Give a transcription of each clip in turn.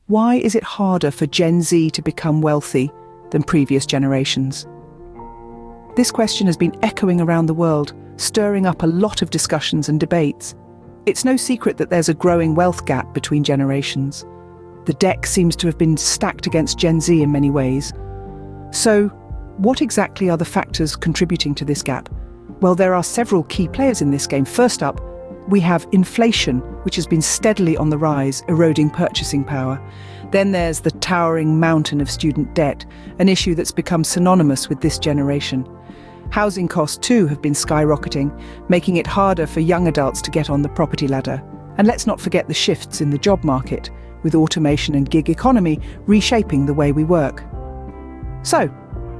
Why is it harder for Gen Z to become wealthy than previous generations? This question has been echoing around the world, stirring up a lot of discussions and debates. It's no secret that there's a growing wealth gap between generations. The deck seems to have been stacked against Gen Z in many ways. So, what exactly are the factors contributing to this gap? Well, there are several key players in this game. First up, we have inflation, which has been steadily on the rise, eroding purchasing power. Then there's the towering mountain of student debt, an issue that's become synonymous with this generation. Housing costs too have been skyrocketing, making it harder for young adults to get on the property ladder. And let's not forget the shifts in the job market, with automation and gig economy reshaping the way we work. So,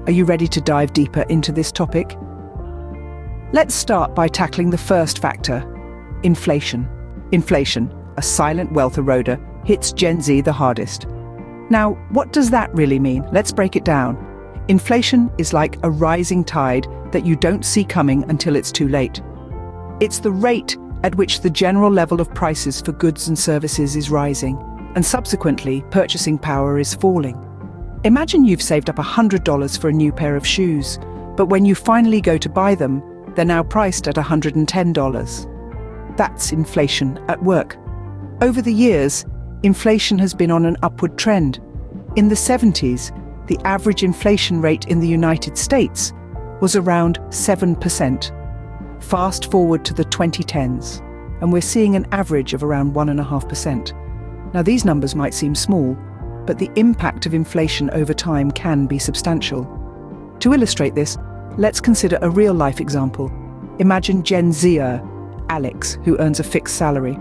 are you ready to dive deeper into this topic? Let's start by tackling the first factor, inflation. Inflation, a silent wealth eroder, hits Gen Z the hardest. Now, what does that really mean? Let's break it down. Inflation is like a rising tide that you don't see coming until it's too late. It's the rate at which the general level of prices for goods and services is rising, and subsequently, purchasing power is falling. Imagine you've saved up $100 for a new pair of shoes, but when you finally go to buy them, they're now priced at $110. That's inflation at work. Over the years, inflation has been on an upward trend. In the 70s, the average inflation rate in the United States was around 7%. Fast forward to the 2010s, and we're seeing an average of around 1.5%. Now, these numbers might seem small, but the impact of inflation over time can be substantial. To illustrate this, let's consider a real-life example. Imagine Gen Zer, Alex, who earns a fixed salary.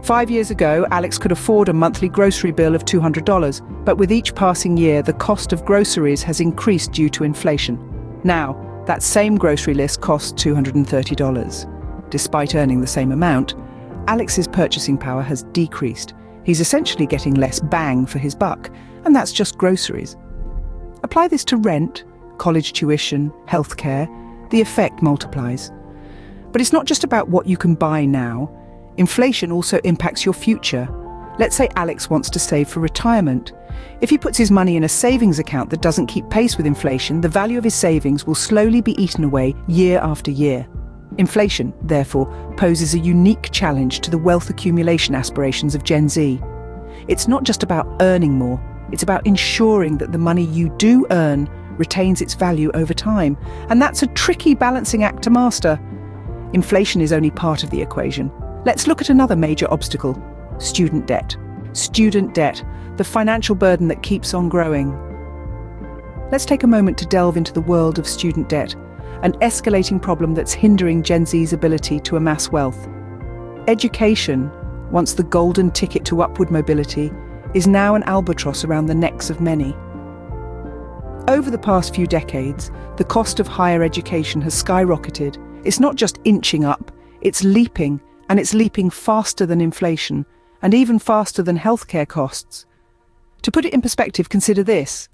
5 years ago, Alex could afford a monthly grocery bill of $200, but with each passing year, the cost of groceries has increased due to inflation. Now, that same grocery list costs $230. Despite earning the same amount, Alex's purchasing power has decreased. He's essentially getting less bang for his buck, and that's just groceries. Apply this to rent, college tuition, healthcare, the effect multiplies. But it's not just about what you can buy now. Inflation also impacts your future. Let's say Alex wants to save for retirement. If he puts his money in a savings account that doesn't keep pace with inflation, the value of his savings will slowly be eaten away year after year. Inflation, therefore, poses a unique challenge to the wealth accumulation aspirations of Gen Z. It's not just about earning more, it's about ensuring that the money you do earn retains its value over time. And that's a tricky balancing act to master. Inflation is only part of the equation. Let's look at another major obstacle, student debt. Student debt, the financial burden that keeps on growing. Let's take a moment to delve into the world of student debt, an escalating problem that's hindering Gen Z's ability to amass wealth. Education, once the golden ticket to upward mobility, is now an albatross around the necks of many. Over the past few decades, the cost of higher education has skyrocketed. It's not just inching up, it's leaping, and it's leaping faster than inflation, and even faster than healthcare costs. To put it in perspective, consider this.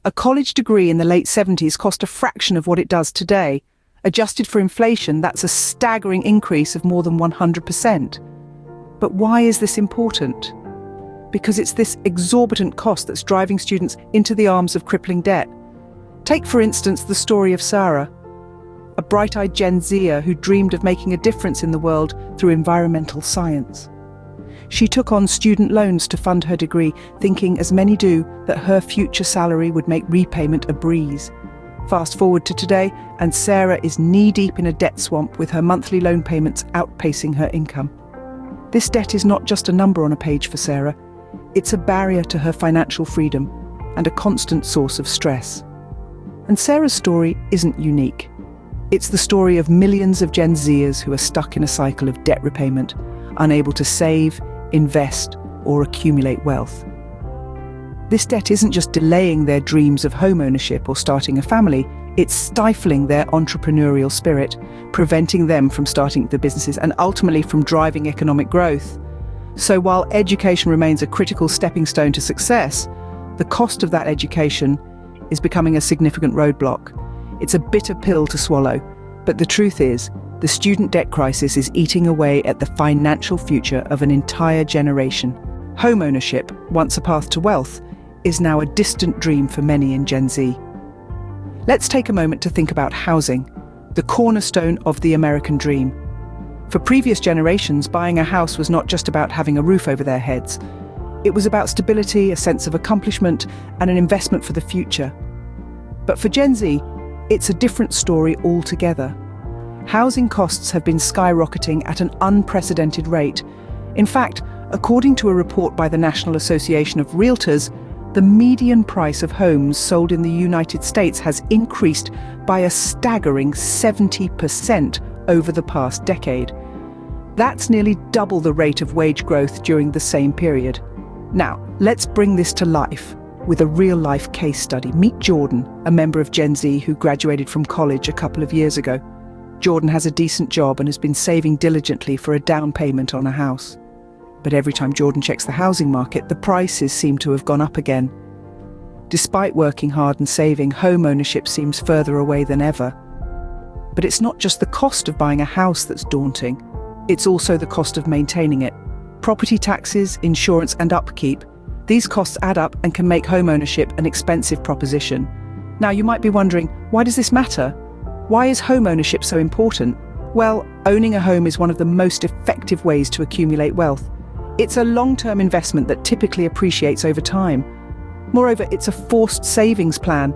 A college degree in the late 70s cost a fraction of what it does today. Adjusted for inflation, that's a staggering increase of more than 100%. But why is this important? Because it's this exorbitant cost that's driving students into the arms of crippling debt. Take, for instance, the story of Sarah, a bright-eyed Gen Zer who dreamed of making a difference in the world through environmental science. She took on student loans to fund her degree, thinking, as many do, that her future salary would make repayment a breeze. Fast forward to today, and Sarah is knee-deep in a debt swamp with her monthly loan payments outpacing her income. This debt is not just a number on a page for Sarah, it's a barrier to her financial freedom and a constant source of stress. And Sarah's story isn't unique. It's the story of millions of Gen Zers who are stuck in a cycle of debt repayment, unable to save, invest, or accumulate wealth. This debt isn't just delaying their dreams of home ownership or starting a family, it's stifling their entrepreneurial spirit, preventing them from starting the businesses and ultimately from driving economic growth. So while education remains a critical stepping stone to success, the cost of that education is becoming a significant roadblock. It's a bitter pill to swallow, but the truth is, the student debt crisis is eating away at the financial future of an entire generation. Home ownership, once a path to wealth, is now a distant dream for many in Gen Z. Let's take a moment to think about housing, the cornerstone of the American dream. For previous generations, buying a house was not just about having a roof over their heads. It was about stability, a sense of accomplishment, and an investment for the future. But for Gen Z, it's a different story altogether. Housing costs have been skyrocketing at an unprecedented rate. In fact, according to a report by the National Association of Realtors, the median price of homes sold in the United States has increased by a staggering 70% over the past decade. That's nearly double the rate of wage growth during the same period. Now, let's bring this to life with a real-life case study. Meet Jordan, a member of Gen Z who graduated from college a couple of years ago. Jordan has a decent job and has been saving diligently for a down payment on a house. But every time Jordan checks the housing market, the prices seem to have gone up again. Despite working hard and saving, home ownership seems further away than ever. But it's not just the cost of buying a house that's daunting. It's also the cost of maintaining it. Property taxes, insurance, and upkeep. These costs add up and can make home ownership an expensive proposition. Now, you might be wondering, why does this matter? Why is home ownership so important? Well, owning a home is one of the most effective ways to accumulate wealth. It's a long-term investment that typically appreciates over time. Moreover, it's a forced savings plan.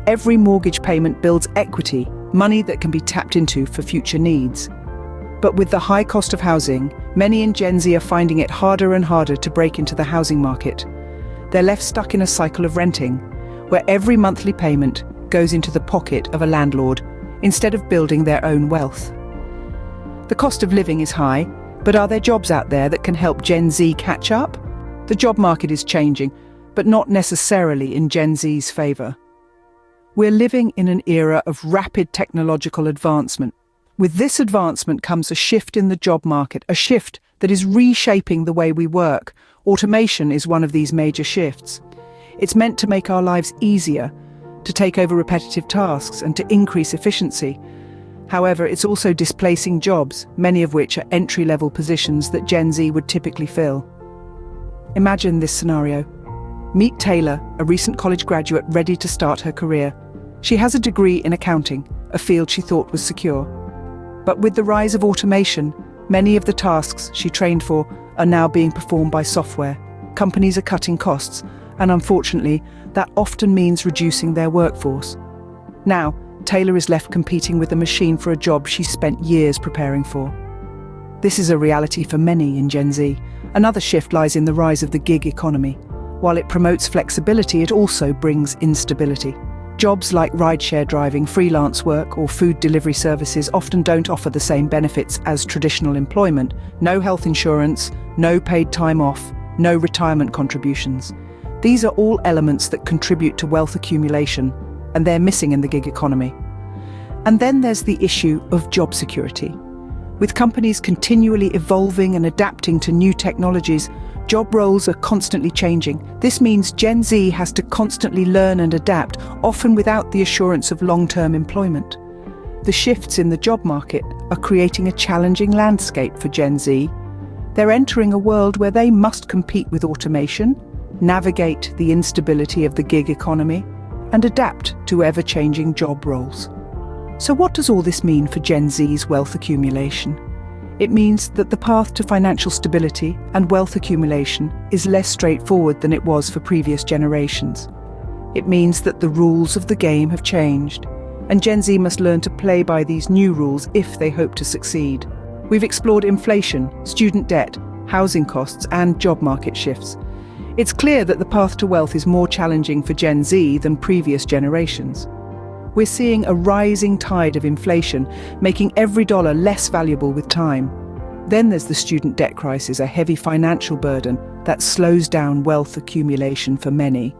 Every mortgage payment builds equity, money that can be tapped into for future needs. But with the high cost of housing, many in Gen Z are finding it harder and harder to break into the housing market. They're left stuck in a cycle of renting, where every monthly payment goes into the pocket of a landlord instead of building their own wealth. The cost of living is high, but are there jobs out there that can help Gen Z catch up? The job market is changing, but not necessarily in Gen Z's favor. We're living in an era of rapid technological advancement. With this advancement comes a shift in the job market, a shift that is reshaping the way we work. Automation is one of these major shifts. It's meant to make our lives easier, to take over repetitive tasks and to increase efficiency. However, it's also displacing jobs, many of which are entry-level positions that Gen Z would typically fill. Imagine this scenario. Meet Taylor, a recent college graduate ready to start her career. She has a degree in accounting, a field she thought was secure. But with the rise of automation, many of the tasks she trained for are now being performed by software. Companies are cutting costs, and unfortunately, that often means reducing their workforce. Now, Taylor is left competing with a machine for a job she spent years preparing for. This is a reality for many in Gen Z. Another shift lies in the rise of the gig economy. While it promotes flexibility, it also brings instability. Jobs like rideshare driving, freelance work, or food delivery services often don't offer the same benefits as traditional employment. No health insurance, no paid time off, no retirement contributions. These are all elements that contribute to wealth accumulation, and they're missing in the gig economy. And then there's the issue of job security. With companies continually evolving and adapting to new technologies, job roles are constantly changing. This means Gen Z has to constantly learn and adapt, often without the assurance of long-term employment. The shifts in the job market are creating a challenging landscape for Gen Z. They're entering a world where they must compete with automation, navigate the instability of the gig economy, and adapt to ever-changing job roles. So what does all this mean for Gen Z's wealth accumulation? It means that the path to financial stability and wealth accumulation is less straightforward than it was for previous generations. It means that the rules of the game have changed, and Gen Z must learn to play by these new rules if they hope to succeed. We've explored inflation, student debt, housing costs, and job market shifts. It's clear that the path to wealth is more challenging for Gen Z than previous generations. We're seeing a rising tide of inflation, making every dollar less valuable with time. Then there's the student debt crisis, a heavy financial burden that slows down wealth accumulation for many.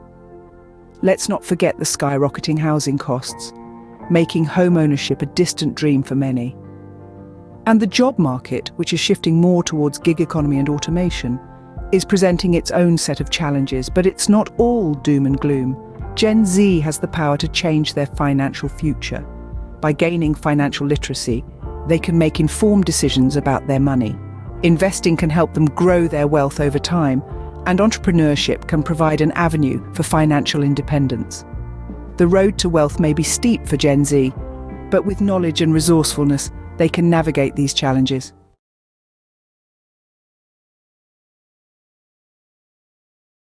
Let's not forget the skyrocketing housing costs, making home ownership a distant dream for many. And the job market, which is shifting more towards gig economy and automation, is presenting its own set of challenges, but it's not all doom and gloom. Gen Z has the power to change their financial future. By gaining financial literacy, they can make informed decisions about their money. Investing can help them grow their wealth over time, and entrepreneurship can provide an avenue for financial independence. The road to wealth may be steep for Gen Z, but with knowledge and resourcefulness, they can navigate these challenges.